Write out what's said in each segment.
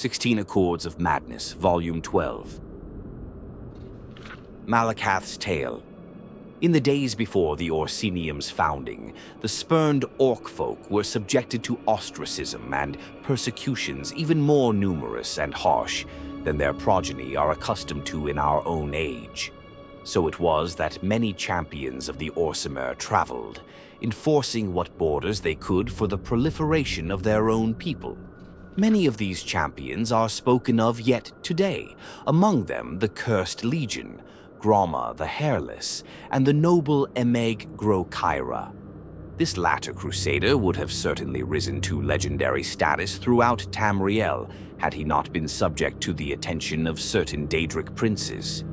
16 Accords of Madness, Volume 12. Malacath's Tale. In the days before the Orsinium's founding, the spurned Orc-folk were subjected to ostracism and persecutions even more numerous and harsh than their progeny are accustomed to in our own age. So it was that many champions of the Orsimer traveled, enforcing what borders they could for the proliferation of their own people. Many of these champions are spoken of yet today, among them the Cursed Legion, Gromma the Hairless, and the noble Emmeg Gro-Kayra. This latter crusader would have certainly risen to legendary status throughout Tamriel had he not been subject to the attention of certain Daedric Princes.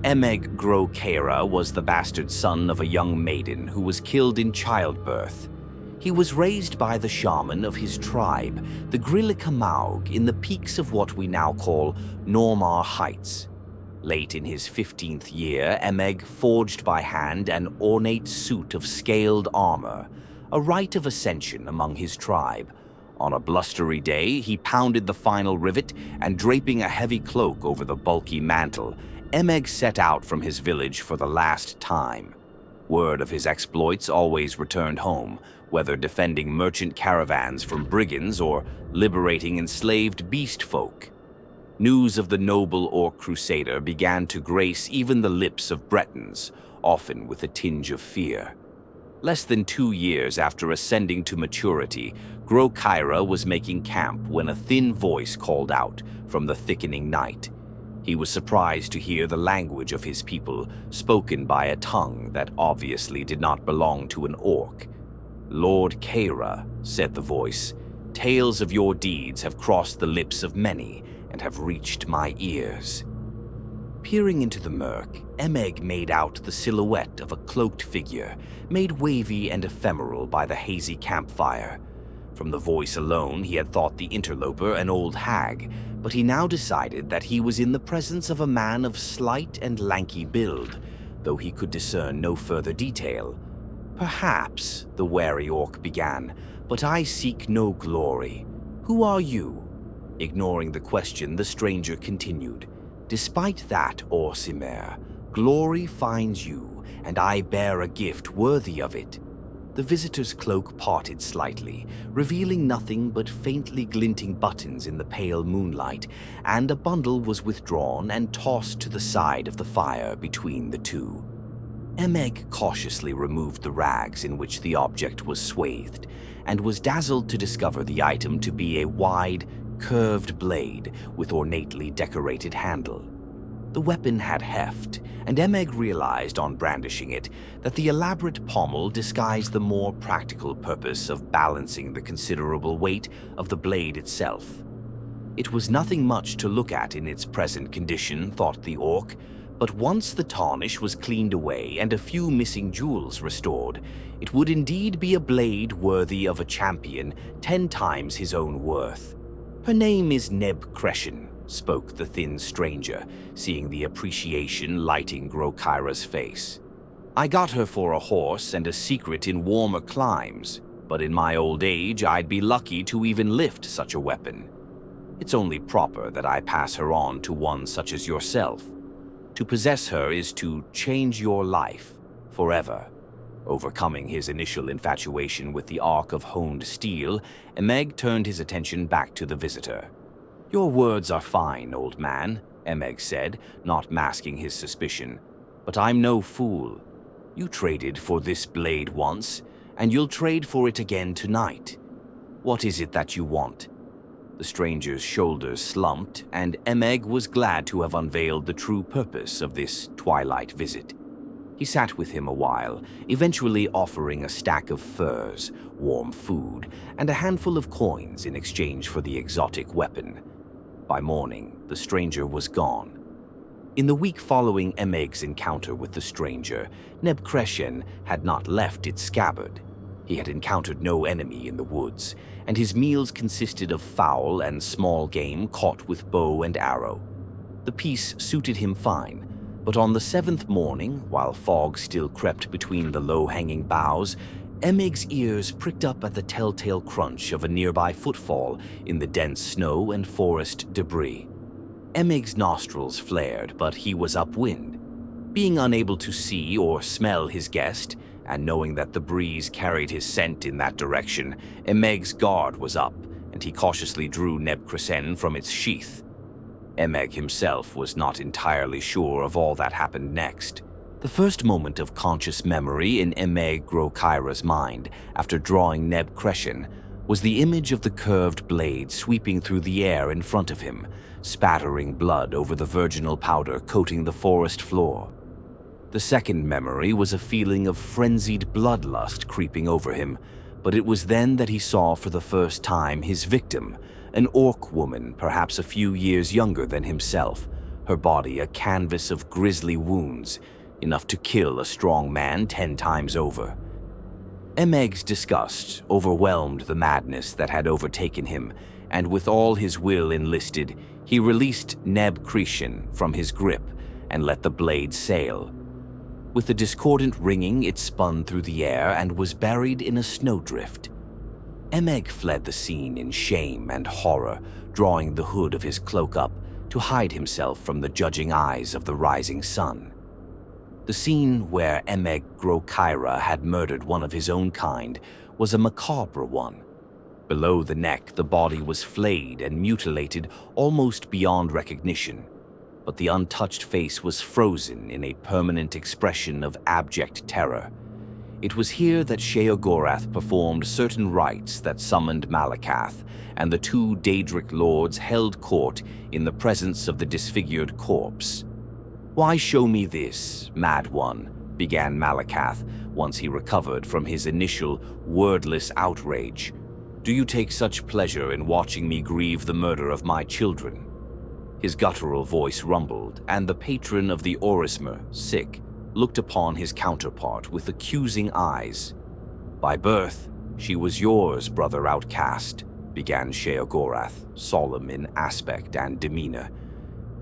Emmeg Gro-Kayra was the bastard son of a young maiden who was killed in childbirth. He was raised by the shaman of his tribe, the Gromma in the peaks of what we now call Normar Heights. Late in his 15th year, Emmeg forged by hand an ornate suit of scaled armor, a rite of ascension among his tribe. On a blustery day, he pounded the final rivet, and draping a heavy cloak over the bulky mantle, Emmeg set out from his village for the last time. Word of his exploits always returned home, whether defending merchant caravans from brigands or liberating enslaved beast folk. News of the noble Orc crusader began to grace even the lips of Bretons, often with a tinge of fear. Less than 2 years after ascending to maturity, Gro-Kayra was making camp when a thin voice called out from the thickening night. He was surprised to hear the language of his people, spoken by a tongue that obviously did not belong to an orc. "Lord Kayra," said the voice, "tales of your deeds have crossed the lips of many and have reached my ears." Peering into the murk, Emmeg made out the silhouette of a cloaked figure, made wavy and ephemeral by the hazy campfire. From the voice alone, he had thought the interloper an old hag, but he now decided that he was in the presence of a man of slight and lanky build, though he could discern no further detail. "Perhaps," the wary orc began, "but I seek no glory. Who are you?" Ignoring the question, the stranger continued, "Despite that, Orsimer, glory finds you, and I bear a gift worthy of it." The visitor's cloak parted slightly, revealing nothing but faintly glinting buttons in the pale moonlight, and a bundle was withdrawn and tossed to the side of the fire between the two. Emmeg cautiously removed the rags in which the object was swathed, and was dazzled to discover the item to be a wide, curved blade with ornately decorated handle. The weapon had heft, and Emmeg realized on brandishing it that the elaborate pommel disguised the more practical purpose of balancing the considerable weight of the blade itself. It was nothing much to look at in its present condition, thought the orc, but once the tarnish was cleaned away and a few missing jewels restored, it would indeed be a blade worthy of a champion 10 times his own worth. "Her name is Neb Crescent," spoke the thin stranger, seeing the appreciation lighting Gro-Kayra's face. "I got her for a horse and a secret in warmer climes, but in my old age I'd be lucky to even lift such a weapon. It's only proper that I pass her on to one such as yourself. To possess her is to change your life forever." Overcoming his initial infatuation with the arc of honed steel, Emmeg turned his attention back to the visitor. "Your words are fine, old man," Emmeg said, not masking his suspicion. "But I'm no fool. You traded for this blade once, and you'll trade for it again tonight. What is it that you want?" The stranger's shoulders slumped, and Emmeg was glad to have unveiled the true purpose of this twilight visit. He sat with him a while, eventually offering a stack of furs, warm food, and a handful of coins in exchange for the exotic weapon. By morning, the stranger was gone. In the week following Emmeg's encounter with the stranger, Neb Crescent had not left its scabbard. He had encountered no enemy in the woods, and his meals consisted of fowl and small game caught with bow and arrow. The peace suited him fine, but on the 7th morning, while fog still crept between the low-hanging boughs, Emmeg's ears pricked up at the telltale crunch of a nearby footfall in the dense snow and forest debris. Emmeg's nostrils flared, but he was upwind. Being unable to see or smell his guest, and knowing that the breeze carried his scent in that direction, Emmeg's guard was up, and he cautiously drew Neb-Cresen from its sheath. Emmeg himself was not entirely sure of all that happened next. The first moment of conscious memory in Emmeg Gro-Kayra's mind after drawing Neb-Cresen was the image of the curved blade sweeping through the air in front of him, spattering blood over the virginal powder coating the forest floor. The second memory was a feeling of frenzied bloodlust creeping over him, but it was then that he saw for the first time his victim, an orc woman perhaps a few years younger than himself, her body a canvas of grisly wounds, enough to kill a strong man 10 times over. Emmeg's disgust overwhelmed the madness that had overtaken him, and with all his will enlisted, he released Neb-Cresen from his grip and let the blade sail. With a discordant ringing, it spun through the air and was buried in a snowdrift. Emmeg fled the scene in shame and horror, drawing the hood of his cloak up to hide himself from the judging eyes of the rising sun. The scene where Emmeg Gro-Kayra had murdered one of his own kind was a macabre one. Below the neck, the body was flayed and mutilated almost beyond recognition, but the untouched face was frozen in a permanent expression of abject terror. It was here that Sheogorath performed certain rites that summoned Malacath, and the 2 Daedric lords held court in the presence of the disfigured corpse. "Why show me this, mad one?" began Malacath once he recovered from his initial wordless outrage. "Do you take such pleasure in watching me grieve the murder of my children?" His guttural voice rumbled, and the patron of the Orsimer, sick, looked upon his counterpart with accusing eyes. "By birth, she was yours, brother outcast," began Sheogorath, solemn in aspect and demeanor.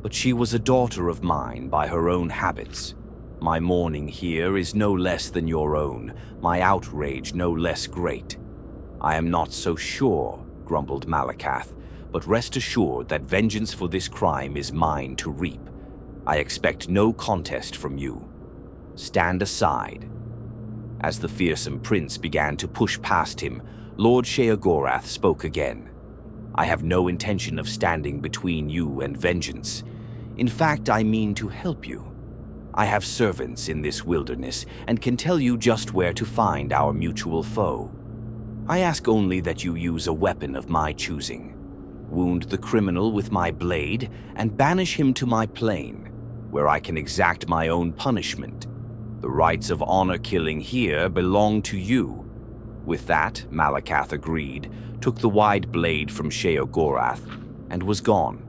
"But she was a daughter of mine by her own habits. My mourning here is no less than your own, my outrage no less great." "I am not so sure," grumbled Malacath, "but rest assured that vengeance for this crime is mine to reap. I expect no contest from you. Stand aside." As the fearsome prince began to push past him, Lord Sheogorath spoke again. "I have no intention of standing between you and vengeance. In fact, I mean to help you. I have servants in this wilderness and can tell you just where to find our mutual foe. I ask only that you use a weapon of my choosing. Wound the criminal with my blade and banish him to my plane, where I can exact my own punishment. The rights of honor killing here belong to you." With that, Malacath agreed, took the wide blade from Sheogorath, and was gone.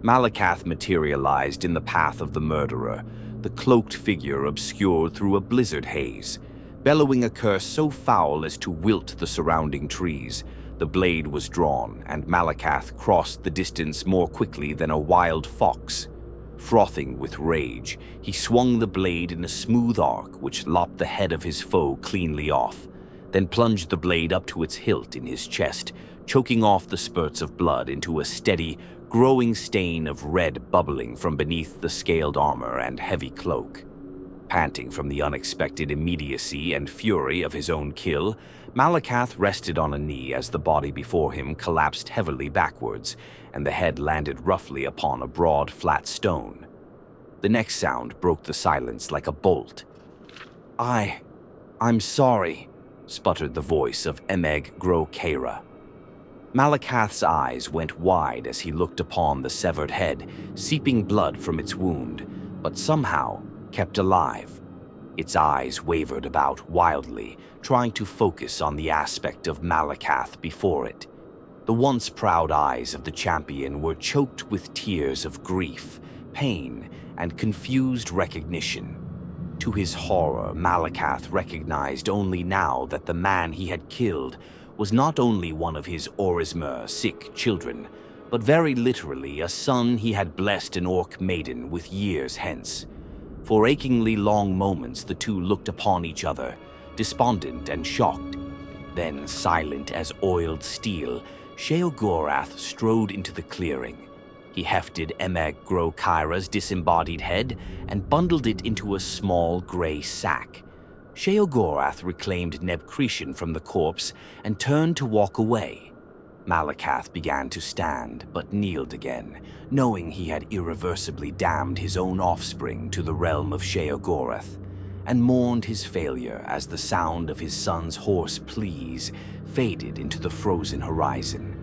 Malacath materialized in the path of the murderer, the cloaked figure obscured through a blizzard haze. Bellowing a curse so foul as to wilt the surrounding trees, the blade was drawn, and Malacath crossed the distance more quickly than a wild fox. Frothing with rage, he swung the blade in a smooth arc which lopped the head of his foe cleanly off, then plunged the blade up to its hilt in his chest, choking off the spurts of blood into a steady, growing stain of red bubbling from beneath the scaled armor and heavy cloak. Panting from the unexpected immediacy and fury of his own kill, Malacath rested on a knee as the body before him collapsed heavily backwards, and the head landed roughly upon a broad, flat stone. The next sound broke the silence like a bolt. I'm sorry," sputtered the voice of Emmeg Gro-Kayra. Malacath's eyes went wide as he looked upon the severed head, seeping blood from its wound, but somehow kept alive. Its eyes wavered about wildly, trying to focus on the aspect of Malacath before it. The once proud eyes of the champion were choked with tears of grief, pain, and confused recognition. To his horror, Malacath recognized only now that the man he had killed was not only one of his Orsimer sick children, but very literally a son he had blessed an orc maiden with years hence. For achingly long moments the two looked upon each other, despondent and shocked. Then, silent as oiled steel, Sheogorath strode into the clearing. He hefted Emmeg Gro-Kayra's disembodied head and bundled it into a small gray sack. Sheogorath reclaimed Nebcretian from the corpse and turned to walk away. Malacath began to stand, but kneeled again, knowing he had irreversibly damned his own offspring to the realm of Sheogorath, and mourned his failure as the sound of his son's hoarse pleas faded into the frozen horizon.